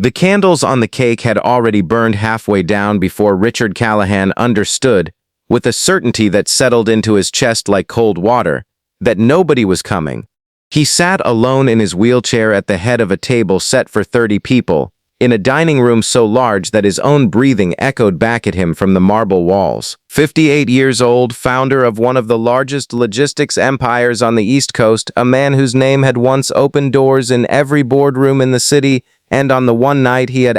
The candles on the cake had already burned halfway down before Richard Callahan understood, with a certainty that settled into his chest like cold water, that nobody was coming. He sat alone in his wheelchair at the head of a table set for 30 people, in a dining room so large that his own breathing echoed back at him from the marble walls. 58 years old, founder of one of the largest logistics empires on the East Coast, a man whose name had once opened doors in every boardroom in the city, and on the one night he had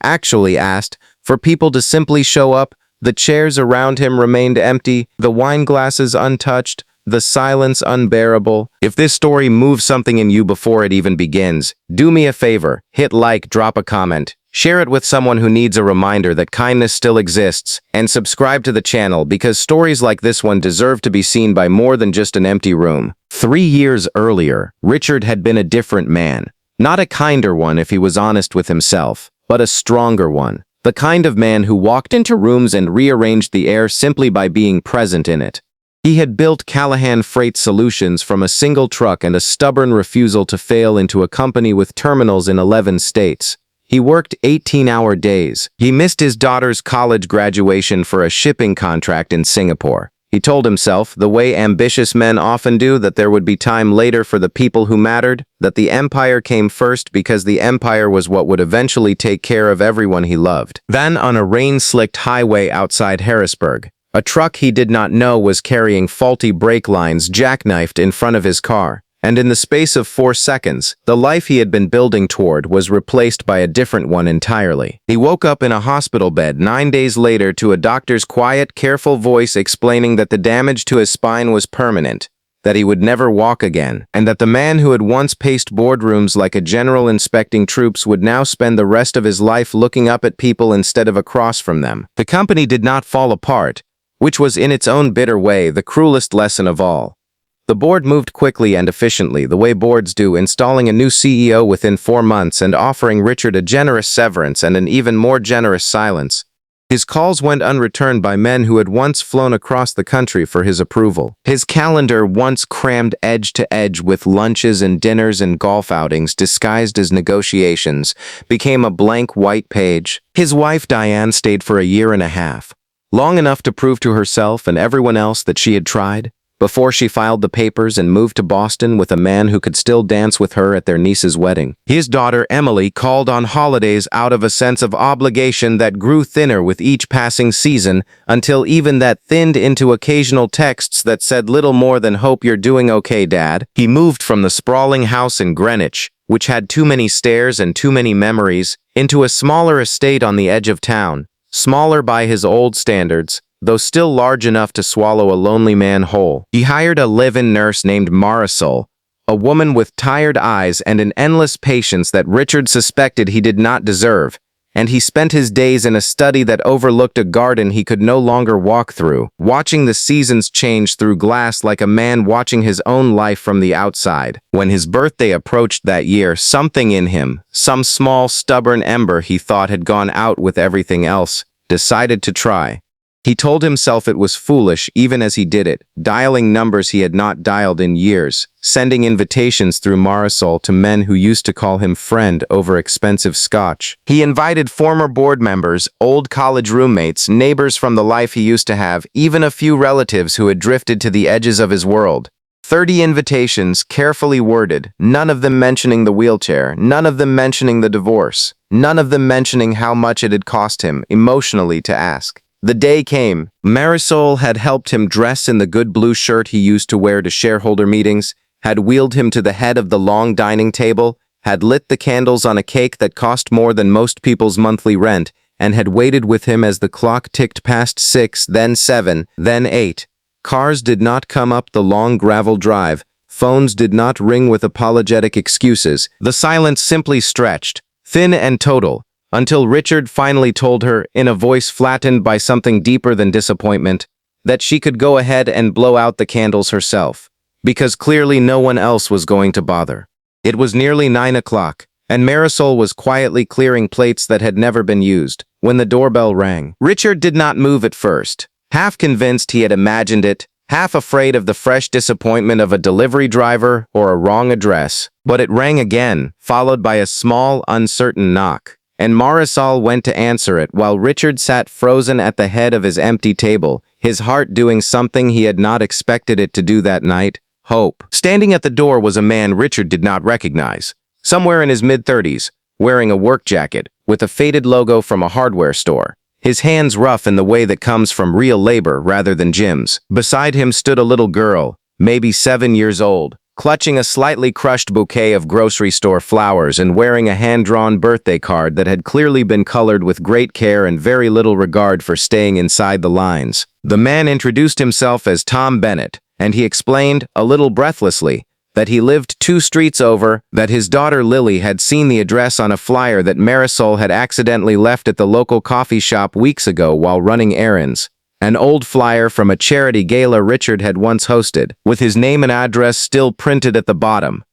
actually asked, for people to simply show up. The chairs around him remained empty, the wine glasses untouched, the silence unbearable. If this story moves something in you before it even begins, do me a favor, hit like, drop a comment, share it with someone who needs a reminder that kindness still exists, and subscribe to the channel because stories like this one deserve to be seen by more than just an empty room. 3 years earlier, Richard had been a different man. Not a kinder one if he was honest with himself, but a stronger one. The kind of man who walked into rooms and rearranged the air simply by being present in it. He had built Callahan Freight Solutions from a single truck and a stubborn refusal to fail into a company with terminals in 11 states. He worked 18-hour days. He missed his daughter's college graduation for a shipping contract in Singapore. He told himself, the way ambitious men often do, that there would be time later for the people who mattered, that the empire came first because the empire was what would eventually take care of everyone he loved. Then, on a rain-slicked highway outside Harrisburg, a truck he did not know was carrying faulty brake lines jackknifed in front of his car. And in the space of 4 seconds, the life he had been building toward was replaced by a different one entirely. He woke up in a hospital bed 9 days later to a doctor's quiet, careful voice explaining that the damage to his spine was permanent, that he would never walk again, and that the man who had once paced boardrooms like a general inspecting troops would now spend the rest of his life looking up at people instead of across from them. The company did not fall apart, which was in its own bitter way the cruelest lesson of all. The board moved quickly and efficiently, the way boards do, installing a new CEO within 4 months and offering Richard a generous severance and an even more generous silence. His calls went unreturned by men who had once flown across the country for his approval. His calendar, once crammed edge to edge with lunches and dinners and golf outings disguised as negotiations, became a blank white page. His wife Diane stayed for a year and a half, long enough to prove to herself and everyone else that she had tried, before she filed the papers and moved to Boston with a man who could still dance with her at their niece's wedding. His daughter Emily called on holidays out of a sense of obligation that grew thinner with each passing season, until even that thinned into occasional texts that said little more than "Hope you're doing okay, Dad." He moved from the sprawling house in Greenwich, which had too many stairs and too many memories, into a smaller estate on the edge of town, smaller by his old standards, though still large enough to swallow a lonely man whole. He hired a live-in nurse named Marisol, a woman with tired eyes and an endless patience that Richard suspected he did not deserve, and he spent his days in a study that overlooked a garden he could no longer walk through, watching the seasons change through glass like a man watching his own life from the outside. When his birthday approached that year, something in him, some small, stubborn ember he thought had gone out with everything else, decided to try. He told himself it was foolish even as he did it, dialing numbers he had not dialed in years, sending invitations through Marisol to men who used to call him friend over expensive scotch. He invited former board members, old college roommates, neighbors from the life he used to have, even a few relatives who had drifted to the edges of his world. 30 invitations, carefully worded, none of them mentioning the wheelchair, none of them mentioning the divorce, none of them mentioning how much it had cost him emotionally to ask. The day came. Marisol had helped him dress in the good blue shirt he used to wear to shareholder meetings, had wheeled him to the head of the long dining table, had lit the candles on a cake that cost more than most people's monthly rent, and had waited with him as the clock ticked past 6, then 7, then 8. Cars did not come up the long gravel drive. Phones did not ring with apologetic excuses. The silence simply stretched, thin and total, until Richard finally told her, in a voice flattened by something deeper than disappointment, that she could go ahead and blow out the candles herself, because clearly no one else was going to bother. It was nearly 9 o'clock, and Marisol was quietly clearing plates that had never been used, when the doorbell rang. Richard did not move at first, half convinced he had imagined it, half afraid of the fresh disappointment of a delivery driver or a wrong address. But it rang again, followed by a small, uncertain knock. And Marisol went to answer it while Richard sat frozen at the head of his empty table, his heart doing something he had not expected it to do that night: hope. Standing at the door was a man Richard did not recognize. Somewhere in his mid-30s, wearing a work jacket, with a faded logo from a hardware store. His hands rough in the way that comes from real labor rather than gyms. Beside him stood a little girl, maybe 7 years old, clutching a slightly crushed bouquet of grocery store flowers and wearing a hand-drawn birthday card that had clearly been colored with great care and very little regard for staying inside the lines. The man introduced himself as Tom Bennett, and he explained, a little breathlessly, that he lived 2 streets over, that his daughter Lily had seen the address on a flyer that Marisol had accidentally left at the local coffee shop weeks ago while running errands. An old flyer from a charity gala Richard had once hosted, with his name and address still printed at the bottom.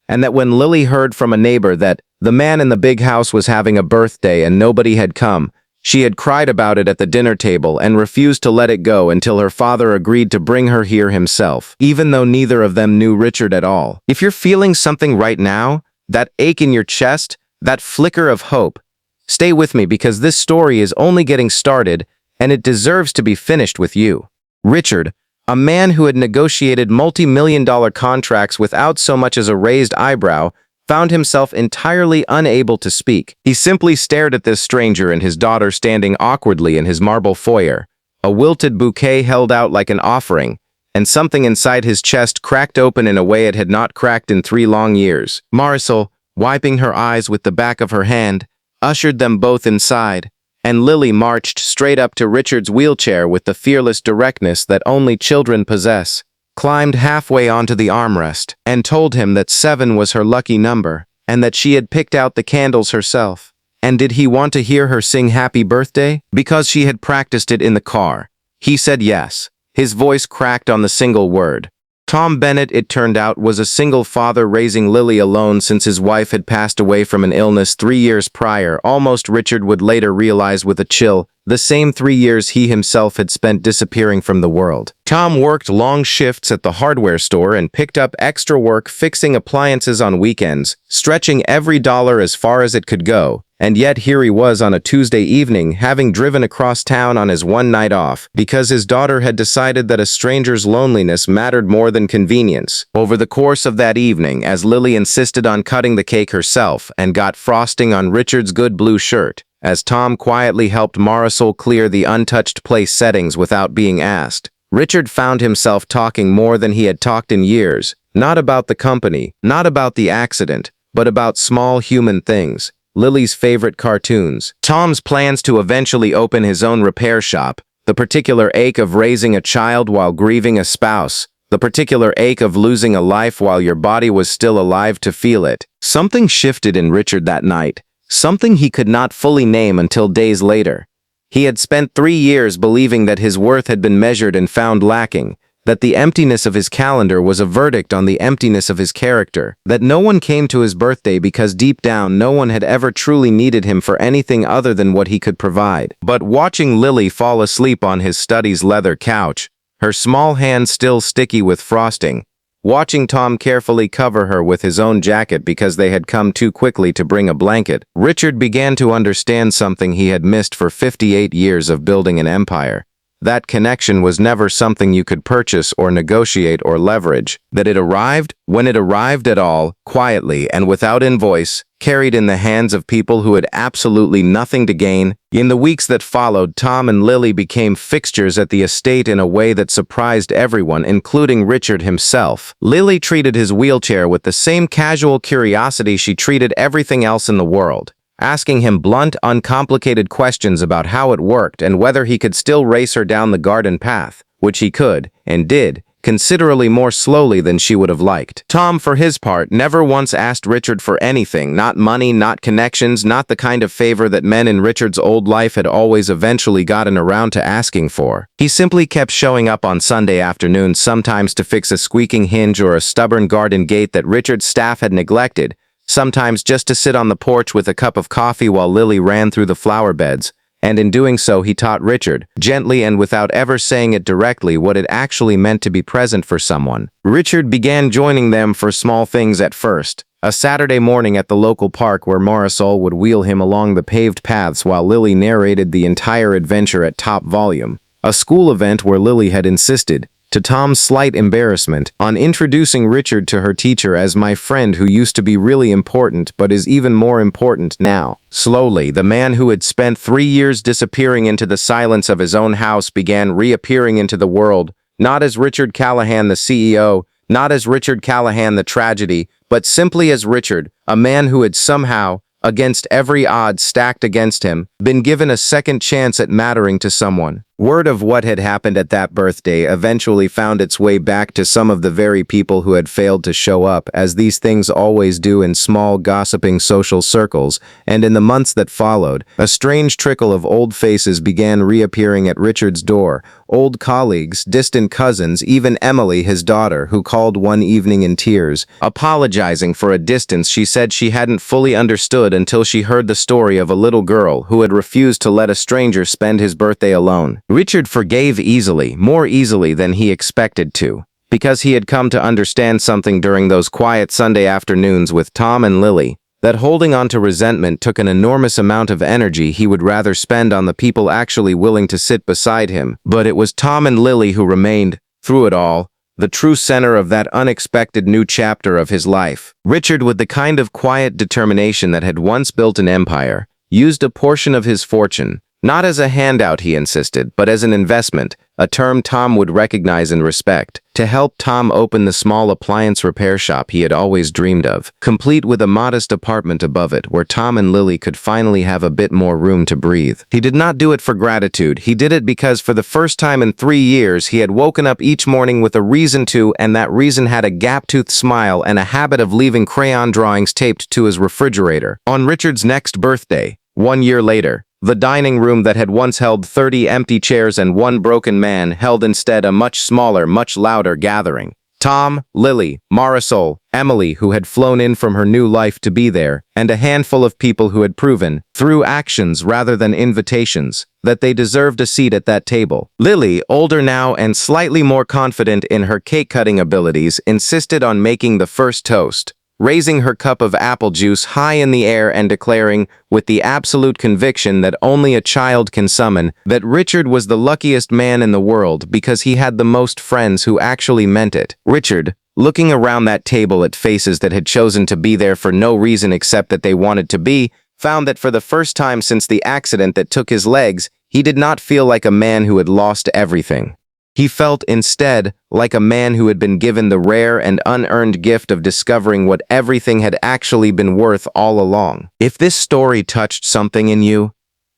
And that when Lily heard from a neighbor that the man in the big house was having a birthday and nobody had come, she had cried about it at the dinner table and refused to let it go until her father agreed to bring her here himself, even though neither of them knew Richard at all. If you're feeling something right now, that ache in your chest, that flicker of hope, stay with me because this story is only getting started and it deserves to be finished with you. Richard, a man who had negotiated multi-million-dollar contracts without so much as a raised eyebrow, found himself entirely unable to speak. He simply stared at this stranger and his daughter standing awkwardly in his marble foyer, a wilted bouquet held out like an offering, and something inside his chest cracked open in a way it had not cracked in 3 long years. Marisol, wiping her eyes with the back of her hand, ushered them both inside, and Lily marched straight up to Richard's wheelchair with the fearless directness that only children possess, climbed halfway onto the armrest, and told him that 7 was her lucky number, and that she had picked out the candles herself. And did he want to hear her sing Happy Birthday? Because she had practiced it in the car. He said yes. His voice cracked on the single word. Tom Bennett, it turned out, was a single father raising Lily alone since his wife had passed away from an illness 3 years prior, almost Richard would later realize with a chill, the same 3 years he himself had spent disappearing from the world. Tom worked long shifts at the hardware store and picked up extra work fixing appliances on weekends, stretching every dollar as far as it could go. And yet here he was on a Tuesday evening, having driven across town on his one night off, because his daughter had decided that a stranger's loneliness mattered more than convenience. Over the course of that evening, as Lily insisted on cutting the cake herself and got frosting on Richard's good blue shirt, as Tom quietly helped Marisol clear the untouched place settings without being asked, Richard found himself talking more than he had talked in years, not about the company, not about the accident, but about small human things. Lily's favorite cartoons, Tom's plans to eventually open his own repair shop, the particular ache of raising a child while grieving a spouse, the particular ache of losing a life while your body was still alive to feel it. Something shifted in Richard that night, something he could not fully name until days later. He had spent 3 years believing that his worth had been measured and found lacking, that the emptiness of his calendar was a verdict on the emptiness of his character, that no one came to his birthday because deep down no one had ever truly needed him for anything other than what he could provide. But watching Lily fall asleep on his study's leather couch, her small hand still sticky with frosting, watching Tom carefully cover her with his own jacket because they had come too quickly to bring a blanket, Richard began to understand something he had missed for 58 years of building an empire. That connection was never something you could purchase or negotiate or leverage, that it arrived, when it arrived at all, quietly and without invoice, carried in the hands of people who had absolutely nothing to gain. In the weeks that followed, Tom and Lily became fixtures at the estate in a way that surprised everyone, including Richard himself. Lily treated his wheelchair with the same casual curiosity she treated everything else in the world, asking him blunt, uncomplicated questions about how it worked and whether he could still race her down the garden path, which he could, and did, considerably more slowly than she would have liked. Tom, for his part, never once asked Richard for anything, not money, not connections, not the kind of favor that men in Richard's old life had always eventually gotten around to asking for. He simply kept showing up on Sunday afternoons, sometimes to fix a squeaking hinge or a stubborn garden gate that Richard's staff had neglected, sometimes just to sit on the porch with a cup of coffee while Lily ran through the flower beds, and in doing so he taught Richard, gently and without ever saying it directly, what it actually meant to be present for someone. Richard began joining them for small things at first. A Saturday morning at the local park where Marisol would wheel him along the paved paths while Lily narrated the entire adventure at top volume. A school event where Lily had insisted, to Tom's slight embarrassment, on introducing Richard to her teacher as my friend who used to be really important but is even more important now. Slowly, the man who had spent 3 years disappearing into the silence of his own house began reappearing into the world, not as Richard Callahan the CEO, not as Richard Callahan the tragedy, but simply as Richard, a man who had somehow, against every odd stacked against him, been given a second chance at mattering to someone. Word of what had happened at that birthday eventually found its way back to some of the very people who had failed to show up, as these things always do in small, gossiping social circles, and in the months that followed, a strange trickle of old faces began reappearing at Richard's door. Old colleagues, distant cousins, even Emily, his daughter, who called one evening in tears, apologizing for a distance she said she hadn't fully understood until she heard the story of a little girl who had refused to let a stranger spend his birthday alone. Richard forgave easily, more easily than he expected to, because he had come to understand something during those quiet Sunday afternoons with Tom and Lily, that holding on to resentment took an enormous amount of energy he would rather spend on the people actually willing to sit beside him. But it was Tom and Lily who remained, through it all, the true center of that unexpected new chapter of his life. Richard, with the kind of quiet determination that had once built an empire, used a portion of his fortune, not as a handout, he insisted, but as an investment, a term Tom would recognize and respect, to help Tom open the small appliance repair shop he had always dreamed of, complete with a modest apartment above it where Tom and Lily could finally have a bit more room to breathe. He did not do it for gratitude. He did it because for the first time in 3 years he had woken up each morning with a reason to, and that reason had a gap-toothed smile and a habit of leaving crayon drawings taped to his refrigerator. On Richard's next birthday, 1 year later, the dining room that had once held 30 empty chairs and one broken man held instead a much smaller, much louder gathering. Tom, Lily, Marisol, Emily, who had flown in from her new life to be there, and a handful of people who had proven, through actions rather than invitations, that they deserved a seat at that table. Lily, older now and slightly more confident in her cake-cutting abilities, insisted on making the first toast, raising her cup of apple juice high in the air and declaring, with the absolute conviction that only a child can summon, that Richard was the luckiest man in the world because he had the most friends who actually meant it. Richard, looking around that table at faces that had chosen to be there for no reason except that they wanted to be, found that for the first time since the accident that took his legs, he did not feel like a man who had lost everything. He felt instead like a man who had been given the rare and unearned gift of discovering what everything had actually been worth all along. If this story touched something in you,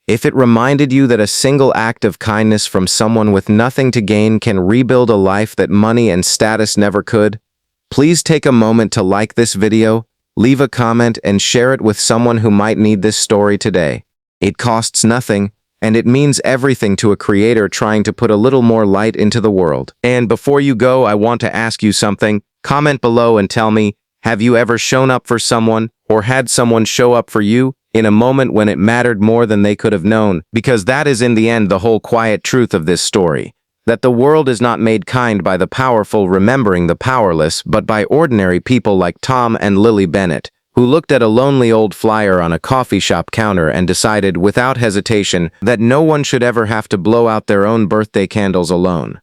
if it reminded you that a single act of kindness from someone with nothing to gain can rebuild a life that money and status never could, please take a moment to like this video, leave a comment, and share it with someone who might need this story today. It costs nothing, and it means everything to a creator trying to put a little more light into the world. And before you go, I want to ask you something. Comment below and tell me, have you ever shown up for someone, or had someone show up for you, in a moment when it mattered more than they could have known? Because that is in the end the whole quiet truth of this story. That the world is not made kind by the powerful remembering the powerless, but by ordinary people like Tom and Lily Bennett, who looked at a lonely old flyer on a coffee shop counter and decided without hesitation that no one should ever have to blow out their own birthday candles alone.